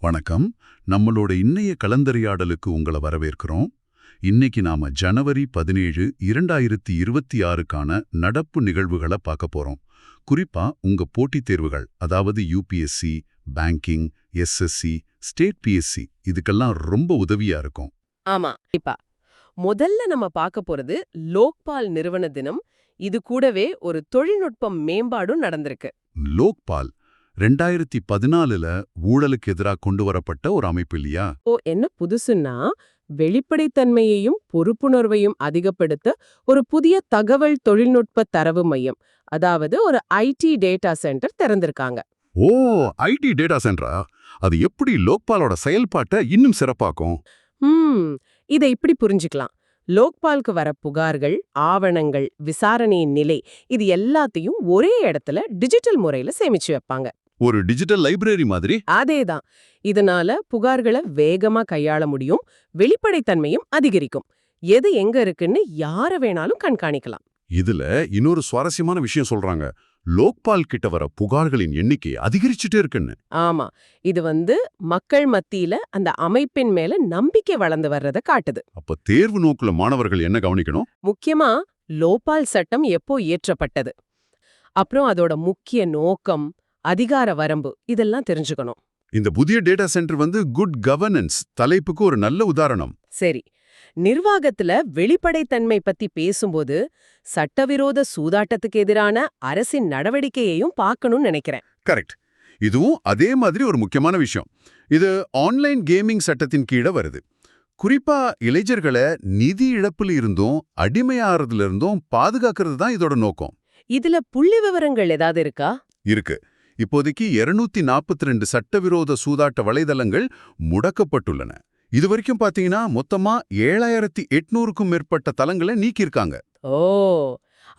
வணக்கம். நம்மளோட இன்னைய கலந்துரையாடலுக்கு உங்களை வரவேற்கிறோம். இன்னைக்கு நாம ஜனவரி 17, 2026க்கான நடப்பு நிகழ்வுகளை பார்க்க போறோம். குறிப்பா உங்க போட்டித் தேர்வுகள், அதாவது UPSC, banking, SSC, state BSc இதுக்கெல்லாம் ரொம்ப உதவியா இருக்கும். ஆமா, இப்ப முதல்ல நம்ம பார்க்க போறது லோக்பால் நிறுவன தினம். இது கூடவே ஒரு தொழில்நுட்பம் மேம்பாடும் நடந்திருக்கு. லோக்பால் 2014ல ஊழலுக்கு எதிராக கொண்டு வரப்பட்ட ஒரு அமைப்பு இல்லையா? என்ன புதுசுன்னா, வெளிப்படைத்தன்மையையும் பொறுப்புணர்வையும் அதிகப்படுத்த ஒரு புதிய தகவல் தொழில்நுட்ப தரவு மையம், அதாவது ஒரு ஐடி டேட்டா சென்டர் திறந்திருக்காங்க. ஓ, ஐடி டேட்டா சென்டரா? அது எப்படி லோக்பாலோட செயல்பாட்டை இன்னும் சிறப்பாக்கும்? இதை இப்படி புரிஞ்சுக்கலாம். லோக்பாலுக்கு வர புகார்கள், ஆவணங்கள், விசாரணையின் நிலை, இது எல்லாத்தையும் ஒரே இடத்துல டிஜிட்டல் முறையில சேமிச்சு வைப்பாங்க. ஒரு டிஜிட்டல் லைப்ரரி மாதிரி? அதேதான். இதனால புகார்களை வேகமா கையாள முடியும், வெளிப்படைத்தன்மையும் அதிகரிக்கும். எது எங்க இருக்குன்னு யார வேணாலும் கண்காணிக்கலாம். இதுல இன்னொரு சுவாரஸ்யமான விஷயம் சொல்றாங்க. லோக்பால் கிட்ட வர புகார்களின் எண்ணிக்கை அதிகரிச்சுட்டே இருக்குன்னு. ஆமா, இது மக்கள் மத்தியில அந்த அமைப்பின் மேல நம்பிக்கை வளர்ந்து வர்றத காட்டுது. அப்ப தேர்வு நோக்குல மாணவர்கள் என்ன கவனிக்கணும்? முக்கியமா லோக்பால் சட்டம் எப்போ இயற்றப்பட்டது, அப்புறம் அதோட முக்கிய நோக்கம், அதிகார வரம்பு, இதெல்லாம் தெரிஞ்சுக்கணும். இந்த புதிய டேட்டா சென்டர் குட் கவர்னன்ஸ் தலைப்புக்கு ஒரு நல்ல உதாரணம். சரி, நிர்வாகத்துல வெளிப்படைத்தன்மை பத்தி பேசும்போது சட்டவிரோத சூதாட்டத்துக்கு எதிரான அரசின் நடவடிக்கையையும் பார்க்கணும்னு நினைக்கிறேன். கரெக்ட். இதுவும் அதே மாதிரி ஒரு முக்கியமான விஷயம். இது ஆன்லைன் கேமிங் சட்டத்தின் கீழே வருது. குறிப்பா இளைஞர்களை நிதி இழப்புல இருந்தும் அடிமையாறதுல இருந்தும் பாதுகாக்கிறது தான் இதோட நோக்கம். இதுல புள்ளி விவரங்கள் ஏதாவது இருக்கா? இருக்கு. இப்போதைக்கு 242 சட்டவிரோத சூதாட்ட வலைதளங்கள் முடக்கப்பட்டுள்ளன. இதுவரைக்கும் பாத்தீங்கன்னா மொத்தமா 7800க்கும் மேற்பட்ட தளங்களை நீக்கியிருக்காங்க. ஓ,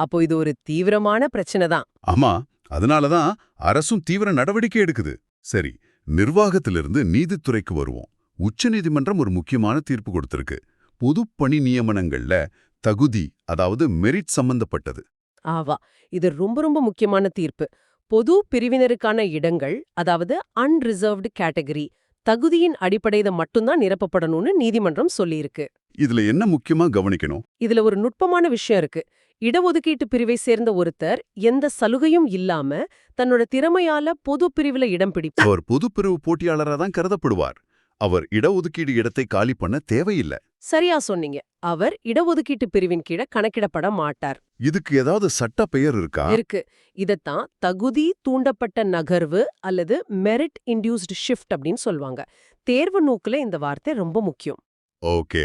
அப்போ இது ஒரு தீவிரமான பிரச்சனை தான். ஆமா, அதனாலதான் அரசும் தீவிர நடவடிக்கை எடுக்குது. சரி, நிர்வாகத்திலிருந்து நீதித்துறைக்கு வருவோம். உச்சநீதிமன்றம் ஒரு முக்கியமான தீர்ப்பு கொடுத்திருக்கு. பொதுப்பணி நியமனங்கள்ல தகுதி, அதாவது மெரிட் சம்பந்தப்பட்டது. ஆவா, இது ரொம்ப ரொம்ப முக்கியமான தீர்ப்பு. பொது பிரிவினருக்கான இடங்கள், அதாவது அன்ரிசர்வ்டு கேட்டகரி, தகுதியின் அடிப்படையில மட்டும்தான் நிரப்பப்படணும்னு நீதிமன்றம் சொல்லியிருக்கு. இதுல என்ன முக்கியமா கவனிக்கணும்? இதுல ஒரு நுட்பமான விஷயம் இருக்கு. இடஒதுக்கீட்டு பிரிவை சேர்ந்த ஒருத்தர் எந்த சலுகையும் இல்லாம தன்னோட திறமையால பொது பிரிவுல இடம் பிடிப்பார். அவர் பொது பிரிவு போட்டியாளராக தான் கருதப்படுவார். அவர் இடஒதுக்கீடு இடத்தை காலி பண்ண தேவையில்லை. சரியா சொன்னீங்க. அவர் இடஒதுக்கீட்டு பிரிவின் கீழ கணக்கிடப்பட மாட்டார். இதுக்கு ஏதாவது சட்ட பெயர் இருக்கா? இருக்கு. இதத்தான் தகுதி தூண்டப்பட்ட நகர்வு அல்லது மெரிட் இன்டியூஸ்டு ஷிஃப்ட் அப்படின்னு சொல்லுவாங்க. தேர்வு நோக்குல இந்த வார்த்தை ரொம்ப முக்கியம். Okay,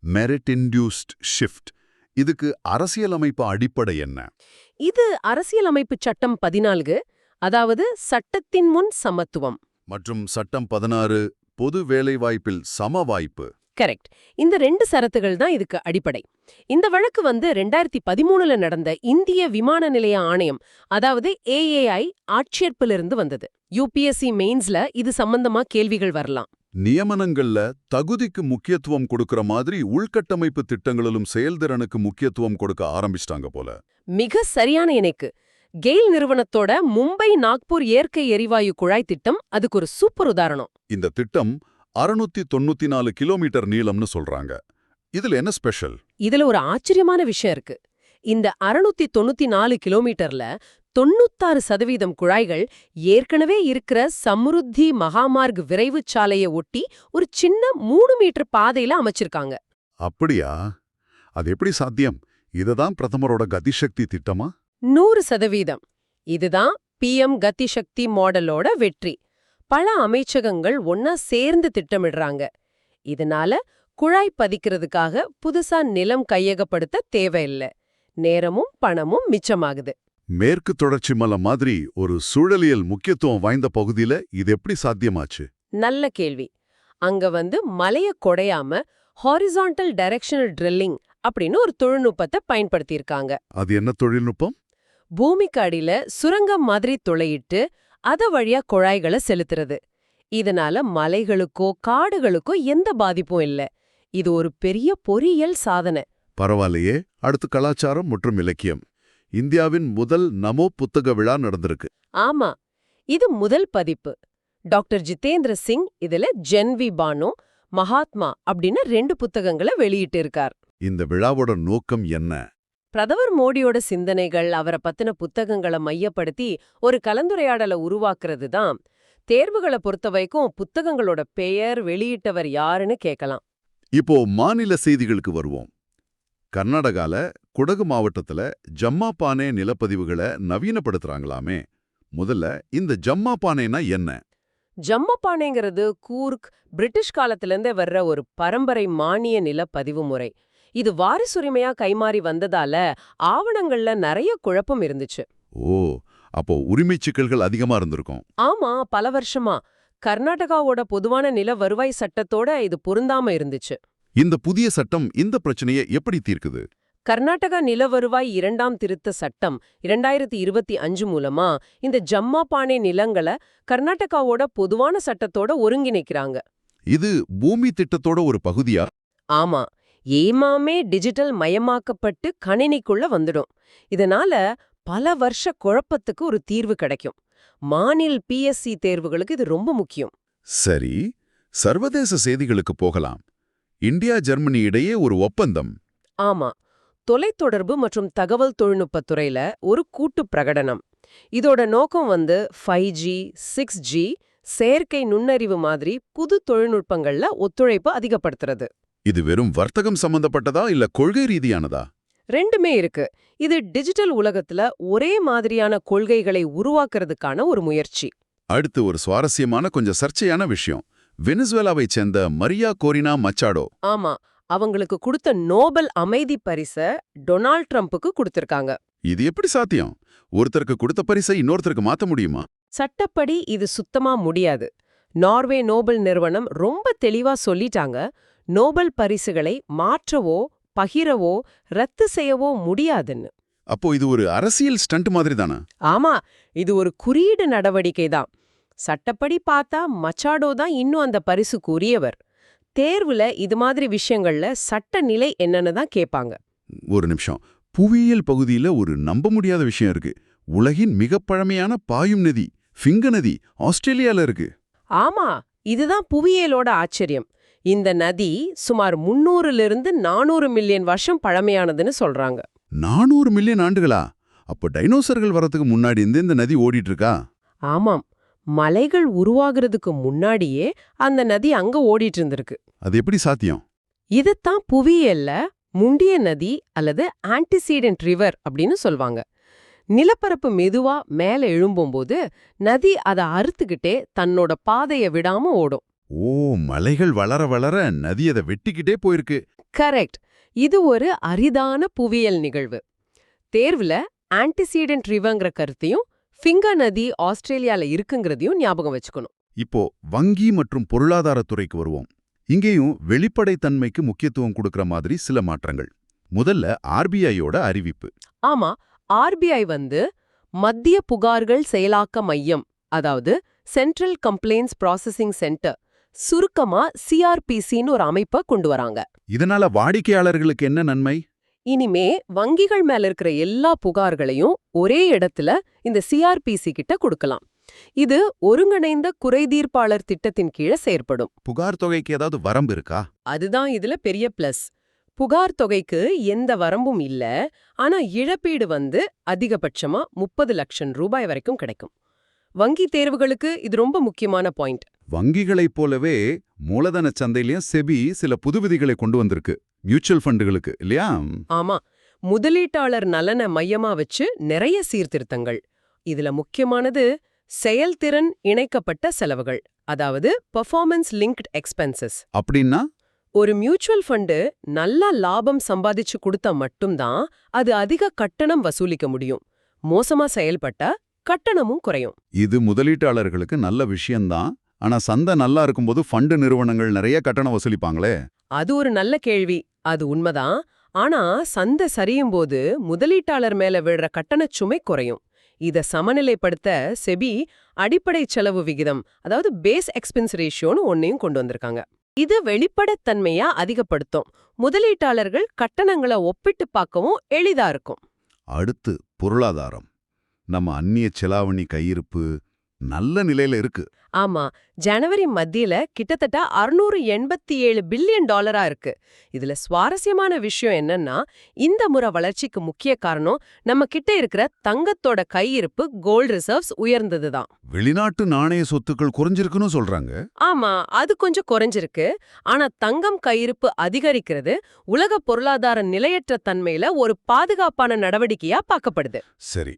merit induced shift. இதுக்கு அரசியலமைப்பு அடிப்படை என்ன? இது அரசியலமைப்பு சட்டம் 14, அதாவது சட்டத்தின் முன் சமத்துவம், மற்றும் சட்டம் 16 பொது வேலைவாய்ப்பில் சம வாய்ப்பு. கரெக்ட். இந்த 2 சரத்துகள் தான் இதுக்கு அடிப்படை. இந்த வழக்கு 2013ல நடந்த இந்திய விமான நிலைய ஆணையம், அதாவது ஏஏஐ ஆட்சேர்ப்பிலிருந்து வந்தது. யூபிஎஸ்சி மெயின்ஸ்ல இது சம்பந்தமா கேள்விகள் வரலாம். நியமனங்கள்ல தகுதிக்கு முக்கியத்துவம் கொடுக்கற மாதிரி உள்கட்டமைப்பு திட்டங்களிலும் செயல்திறனுக்கு முக்கியத்துவம் கொடுக்க ஆரம்பிச்சிட்டாங்க போல. மிக சரியான இணைக்கு. கெயில் நிறுவனத்தோட மும்பை நாக்பூர் இயற்கை எரிவாயு குழாய் திட்டம் அதுக்கு ஒரு சூப்பர் உதாரணம். இந்த திட்டம் 694 கிலோமீட்டர் நீளம்னு சொல்றாங்க. இதுல என்ன ஸ்பெஷல்? இதுல ஒரு ஆச்சரியமான விஷயம் இருக்கு. இந்த 694 கிலோமீட்டர்ல 96% குழாய்கள் ஏற்கனவே இருக்கிற சம்ருத்தி மகாமார்க் விரைவு சாலையை ஒட்டி ஒரு சின்ன 3 மீட்டர் பாதையில அமைச்சிருக்காங்க. அப்படியா? அது எப்படி சாத்தியம்? இதுதான் பிரதமரோட கதிசக்தி திட்டமா? 100%. இதுதான் பிஎம் கதிசக்தி மாடலோட வெற்றி. பல அமைச்சகங்கள் ஒன்னா சேர்ந்து திட்டமிடுறாங்க. இதனால குழாய் பதிக்கிறதுக்காக புதுசா நிலம் கையகப்படுத்த தேவையில்லை. நேரமும் பணமும் மிச்சமாகுது. மேற்கு தொடர்ச்சி மலை மாதிரி ஒரு சூழலியல் முக்கியத்துவம் வாய்ந்த பகுதியில இது எப்படி சாத்தியமாச்சு? நல்ல கேள்வி. அங்க மலைய கொடையாம ஹாரிசான்டல் டைரக்ஷனல் ட்ரில்லிங் அப்படின்னு ஒரு தொழில்நுட்பத்தை பயன்படுத்தியிருக்காங்க. அது என்ன தொழில்நுட்பம்? பூமிக்கு அடியில சுரங்கம் மாதிரி துளையிட்டு அத வழியா குழாய்களை செலுத்துறது. இதனால மலைகளுக்கோ காடுகளுக்கோ எந்த பாதிப்பும் இல்ல. இது ஒரு பெரிய பொறியியல் சாதனை. பரவாயில்லையே. அடுத்து கலாச்சாரம் மற்றும் இலக்கியம். இந்தியாவின் முதல் நமோ புத்தக விழா நடந்திருக்கு. ஆமா, இது முதல் பதிப்பு. டாக்டர் ஜிதேந்திர சிங் இதுல ஜென்வி பானோ மகாத்மா அப்படின்னு 2 புத்தகங்களை வெளியிட்டு இருக்கார். இந்த விழாவோட நோக்கம் என்ன? பிரதமர் மோடியோட சிந்தனைகள் அவரை பத்தின புத்தகங்களை மையப்படுத்தி ஒரு கலந்துரையாடலை உருவாக்குறது தான். தேர்வுகளை பொறுத்த வரைக்கும் புத்தகங்களோட பெயர், வெளியிட்டவர் யாருன்னு கேட்கலாம். இப்போ மாநில செய்திகளுக்கு வருவோம். கர்நாடகால குடகு மாவட்டத்துல ஜம்மாபானே நிலப்பதிவுகளை நவீனப்படுத்துறாங்களாமே. முதல்ல இந்த ஜம்மாபானேனா என்ன? ஜம்மபானேங்கிறது கூர்க் பிரிட்டிஷ் காலத்திலிருந்தே வர்ற ஒரு பரம்பரை மானிய நிலப்பதிவு முறை. இது வாரிசுரிமையா கைமாறி வந்ததால ஆவணங்கள்ல நிறைய குழப்பம் இருந்துச்சு. ஓ, அப்போ உரிமைச் சிக்கல்கள் அதிகமா இருந்திருக்கும். ஆமா, பல வருஷமா கர்நாடகாவோட பொதுவான நில வருவாய் சட்டத்தோட இது பொருந்தாம இருந்துச்சு. இந்த புதிய சட்டம் இந்த பிரச்சனையை எப்படி தீர்க்குது? கர்நாடகா நில வருவாய் 2ஆம் திருத்த சட்டம் 2025 மூலமா இந்த ஜம்மாபானே நிலங்களை கர்நாடகாவோட பொதுவான சட்டத்தோட ஒருங்கிணைக்கிறாங்க. இது பூமி திட்டத்தோட ஒரு பகுதியா? ஆமா, ஏமாமே டிஜிட்டல் மயமாக்கப்பட்டு கணினிக்குள்ள வந்துடும். இதனால பல வருஷ குழப்பத்துக்கு ஒரு தீர்வு கிடைக்கும். மாநில PSC தேர்வுகளுக்கு இது ரொம்ப முக்கியம். சரி, சர்வதேச செய்திகளுக்கு போகலாம். இந்தியா ஜெர்மனி இடையே ஒரு ஒப்பந்தம். ஆமா, தொலைத்தொடர்பு மற்றும் தகவல் தொழில்நுட்பத் துறையில ஒரு கூட்டு பிரகடனம். இதோட நோக்கம் 5G, 6G, செயற்கை நுண்ணறிவு மாதிரி புது தொழில்நுட்பங்கள்ல ஒத்துழைப்பு அதிகப்படுத்துறது. இது வெறும் வர்த்தகம் சம்பந்தப்பட்டதா இல்ல கொள்கை ரீதியானதா? ரெண்டுமே இருக்கு. இது டிஜிட்டல் உலகத்துல ஒரே மாதிரியான கொள்கைகளை உருவாக்குறதுக்கான ஒரு முயற்சி. அடுத்து ஒரு சுவாரஸ்யமான கொஞ்சம் சர்ச்சையான விஷயம். வெனிசுவேலாவைச் சேர்ந்த மரியா கோரினா மச்சாடோ. ஆமா, அவங்களுக்கு கொடுத்த நோபல் அமைதி பரிசை டொனால்ட் ட்ரம்புக்கு கொடுத்திருக்காங்க. இது எப்படி சாத்தியம்? ஒருத்தருக்கு கொடுத்த பரிசை இன்னொருத்தருக்கு மாத்த முடியுமா? சட்டப்படி இது சுத்தமா முடியாது. நார்வே நோபல் நிறுவனம் ரொம்ப தெளிவா சொல்லிட்டாங்க, நோபல் பரிசுகளை மாற்றவோ பகிரவோ ரத்து செய்யவோ முடியாதுன்னு. அப்போ இது ஒரு அரசியல் ஸ்டண்ட் மாதிரி தானே? ஆமா, இது ஒரு குறியீடு நடவடிக்கை தான். சட்டப்படி பார்த்தா மச்சாடோ தான் இன்னும் அந்த பரிசுக்கு உரியவர். தேர்வுல இது மாதிரி விஷயங்கள்ல சட்ட நிலை என்னன்னு தான் கேட்பாங்க. ஒரு நிமிஷம். புவியியல் பகுதியில ஒரு நம்ப முடியாத விஷயம் இருக்கு. உலகின் மிக பழமையான பாயும் நதி ஃபிங்க நதி ஆஸ்திரேலியால இருக்கு. ஆமா, இதுதான் புவியியலோட ஆச்சரியம். இந்த நதி சுமார் 300 - 400 மில்லியன் வருஷம் பழமையானதுன்னு சொல்றாங்க. 400 மில்லியன் ஆண்டுகளா? அப்போ டைனோசர்கள் வரதுக்கு முன்னாடி இந்த நதி ஓடிட்டு இருக்கா? ஆமாம், மலைகள் உருவாகிறதுக்கு முன்னாடியே அந்த நதி அங்க ஓடிட்டு இருந்திருக்கு. அது எப்படி சாத்தியம்? இதுதான் புவியியல்ல முண்டிய நதி அல்லது ஆன்டிசீடென்ட் ரிவர் அப்படின்னு சொல்வாங்க. நிலப்பரப்பு மெதுவா மேல எழும்பும்போது நதி அதை அறுத்துக்கிட்டே தன்னோட பாதையை விடாம ஓடும். ஓ, மலைகள் வளர வளர நதி அதை வெட்டிக்கிட்டே போயிருக்கு. கரெக்ட். இது ஒரு அரிதான புவியியல் நிகழ்வு. தேர்வுல ஆன்டிசீடென்ட் ரிவர்ங்கிற கருத்தையும் ஃபிங்க நதி ஆஸ்திரேலியால இருக்குங்கிறதையும் ஞாபகம் வச்சுக்கணும். இப்போ வங்கி மற்றும் பொருளாதாரத்துறைக்கு வருவோம். இங்கேயும் வெளிப்படைத்தன்மைக்கு முக்கியத்துவம் கொடுக்கற மாதிரி சில மாற்றங்கள். முதல்ல RBIயோட அறிவிப்பு. ஆமா, RBI மத்திய புகார்கள் செயலாக்க மையம், அதாவது சென்ட்ரல் கம்ப்ளைண்ட்ஸ் ப்ராசஸிங் சென்டர், சுருக்கமா CRPCன்னு ஒரு அமைப்பை கொண்டு வராங்க. இதனால வாடிக்கையாளர்களுக்கு என்ன நன்மை? இனிமே வங்கிகள் மேல இருக்கிற எல்லா புகார்களையும் ஒரே இடத்துல இந்த CRPC கிட்ட கொடுக்கலாம். இது ஒருங்கிணைந்த குறைதீர்ப்பாளர் திட்டத்தின் கீழே செயற்படும். புகார் தொகைக்கு ஏதாவது வரம்பு இருக்கா? அதுதான் இதுல பெரிய பிளஸ். புகார் தொகைக்கு எந்த வரம்பும் இல்ல, ஆனா இழப்பீடு அதிகபட்சமா 30 லட்சம் ரூபாய் வரைக்கும் கிடைக்கும். வங்கி தேர்வுகளுக்கு இது ரொம்ப முக்கியமான பாயிண்ட். வங்கிகளைப் போலவே மூலதன சந்தையிலயும் செபி சில புது விதிகளை கொண்டு வந்திருக்கு. மியூச்சுவல் ஃபண்டுகளுக்கு இல்லையா? ஆமா, முதலீட்டாளர் நலனை மையமா வச்சு நிறைய சீர்திருத்தங்கள். இதுல முக்கியமானது செயல்திறன் இணைக்கப்பட்ட செலவுகள், அதாவது பெர்ஃபார்மன்ஸ் லிங்க்ட் எக்ஸ்பென்சஸ். அப்படின்னா ஒரு மியூச்சுவல் ஃபண்டு நல்லா லாபம் சம்பாதிச்சு கொடுத்தா மட்டும்தான் அது அதிக கட்டணம் வசூலிக்க முடியும். மோசமா செயல்பட்டா கட்டணமும் குறையும். இது முதலீட்டாளர்களுக்கு நல்ல விஷயம்தான். ஆனா சந்தை நல்லா இருக்கும்போது ஃபண்டு நிறுவனங்கள் நிறைய கட்டணம் வசூலிப்பாங்களே. அது ஒரு நல்ல கேள்வி. அது உண்மைதான். ஆனா சந்தை சரியும் போது முதலீட்டாளர் மேல விழுற கட்டணச் சுமை குறையும். இத சமநிலைப்படுத்த செபி அடிப்படை செலவு விகிதம், அதாவது பேஸ் எக்ஸ்பென்ஸ் ரேஷியோன்னு ஒன்னையும் கொண்டு வந்திருக்காங்க. இது வெளிப்படைத்தன்மையா அதிகப்படுத்தும். முதலீட்டாளர்கள் கட்டணங்களை ஒப்பிட்டு பார்க்கவும் எளிதா இருக்கும். அடுத்து பொருளாதாரம். நம்ம அந்நிய செலாவணி கையிருப்பு நல்ல நிலையில இருக்கு. ஆமா, ஜனவரி மத்தியில கிட்டத்தட்ட 687 பில்லியன் டாலரா இருக்கு. இதுல சுவாரஸ்யமான விஷயம் என்னன்னா, இந்த முறை வளர்ச்சிக்கு முக்கிய காரணம் நம்ம கிட்ட இருக்கிற தங்கத்தோட கையிருப்பு கோல்ட் ரிசர்வ்ஸ் உயர்ந்ததுதான். வெளிநாட்டு நாணய சொத்துக்கள் குறைஞ்சிருக்குன்னு சொல்றாங்க. ஆமா, அது கொஞ்சம் குறைஞ்சிருக்கு. ஆனா தங்கம் கையிருப்பு அதிகரிக்கிறது உலக பொருளாதார நிலையற்ற தன்மையில ஒரு பாதுகாப்பான நடவடிக்கையா பார்க்கப்படுது. சரி,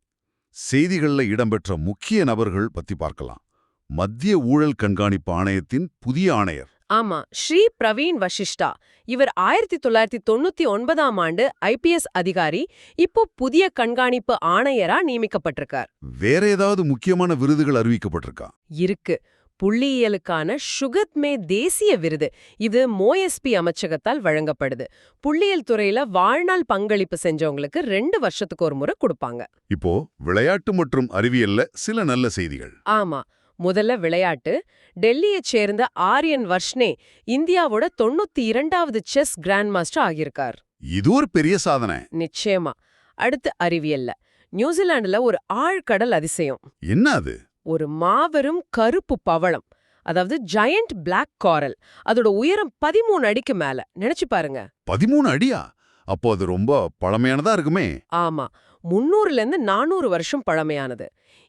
செய்திகள்ல இடம்பெற்ற முக்கிய நபர்கள் பத்தி பார்க்கலாம். மத்திய ஊழல் கண்காணிப்பு ஆணையத்தின் புதிய ஆணையர். ஆமா, ஸ்ரீ பிரவீன் வசிஷ்டா. இவர் 1999ஆம் ஆண்டு ஐபிஎஸ் அதிகாரி. இப்போ புதிய கண்காணிப்பு ஆணையரா நியமிக்கப்பட்டிருக்கார். வேற ஏதாவது முக்கியமான விருதுகள் அறிவிக்கப்பட்டிருக்கா? இருக்கு. புள்ளியியலுக்கான சுகத்மே தேசிய விருது. இது மோஎஸ்பி அமைச்சகத்தால் வழங்கப்படுது. புள்ளியியல் துறையில வாழ்நாள் பங்களிப்பு செஞ்சவங்களுக்கு 2 வருஷத்துக்கு ஒரு முறை கொடுப்பாங்க. இப்போ விளையாட்டு மற்றும் அறிவியல்ல சில நல்ல செய்திகள். ஆமா, முதல்ல விளையாட்டு. டெல்லியைச் சேர்ந்த ஆரியன் வர்ஷ்னே இந்தியாவோட 92வது செஸ் கிராண்ட் மாஸ்டர் ஆகியிருக்கார். இது ஒரு பெரிய சாதனை. நிச்சயமா. அடுத்து அறிவியல்ல நியூசிலாந்துல ஒரு ஆழ்கடல் அதிசயம். என்ன அது? ஒரு மாபெரும் கருப்பு பவளம், அதாவது ஜயண்ட் பிளாக் காரல். அதோட உயரம் 13 அடிக்கு மேல. நினைச்சு பாருங்க. 13 அடியா? அப்போ அது ரொம்ப பழமையானதா இருக்குமே. ஆமா, 300லேருந்து 400 வருஷம் பழமையானது.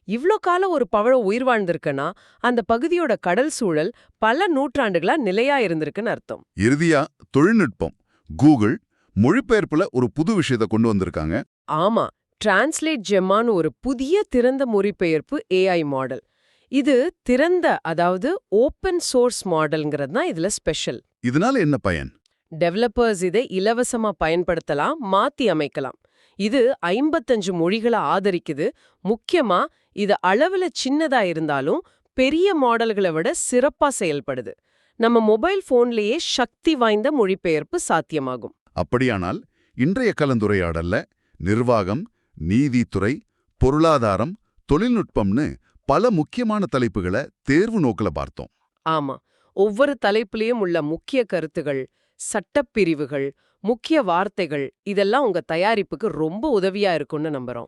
இவ்ளோ காலம் ஒரு பவழம் உயிர் வாழ்ந்திருக்குன்னா அந்த பகுதியோட கடல் சூழல் பல நூற்றாண்டுகளா நிலையா இருந்திருக்குன்னு அர்த்தம். இறுதியா தொழில்நுட்பம். கூகுள் மொழிபெயர்ப்புல ஒரு புது விஷயத்தை கொண்டு வந்திருக்காங்க. ஆமா, டிரான்ஸ்லேட் ஜெம்மான்னு ஒரு புதிய திறந்த மொழிபெயர்ப்பு ஏஐ மாடல். இது திறந்த, அதாவது ஓப்பன் சோர்ஸ் மாடல்ங்கிறது தான் இதுல ஸ்பெஷல். இதனால என்ன பயன்? டெவலப்பர்ஸ் இதை இலவசமா பயன்படுத்தலாம், மாத்தி அமைக்கலாம். இது 55 மொழிகளை ஆதரிக்குது. முக்கியமா இது அளவுல சின்னதா இருந்தாலும் பெரிய மாடல்களை விட சிறப்பா செயல்படுது. நம்ம மொபைல் போன்லயே சக்தி வாய்ந்த மொழிபெயர்ப்பு சாத்தியமாகும். அப்படியானால் இன்றைய கலந்துரையாடல்ல நிர்வாகம், நீதித்துறை, பொருளாதாரம், தொழில்நுட்பம்னு பல முக்கியமான தலைப்புகளை தேர்வு நோக்கில பார்த்தோம். ஆமா, ஒவ்வொரு தலைப்புலயும் உள்ள முக்கிய கருத்துகள், சட்டப்பிரிவுகள், முக்கிய வார்த்தைகள் இதெல்லாம் உங்க தயாரிப்புக்கு ரொம்ப உதவியா இருக்கும்னு நம்புறோம்.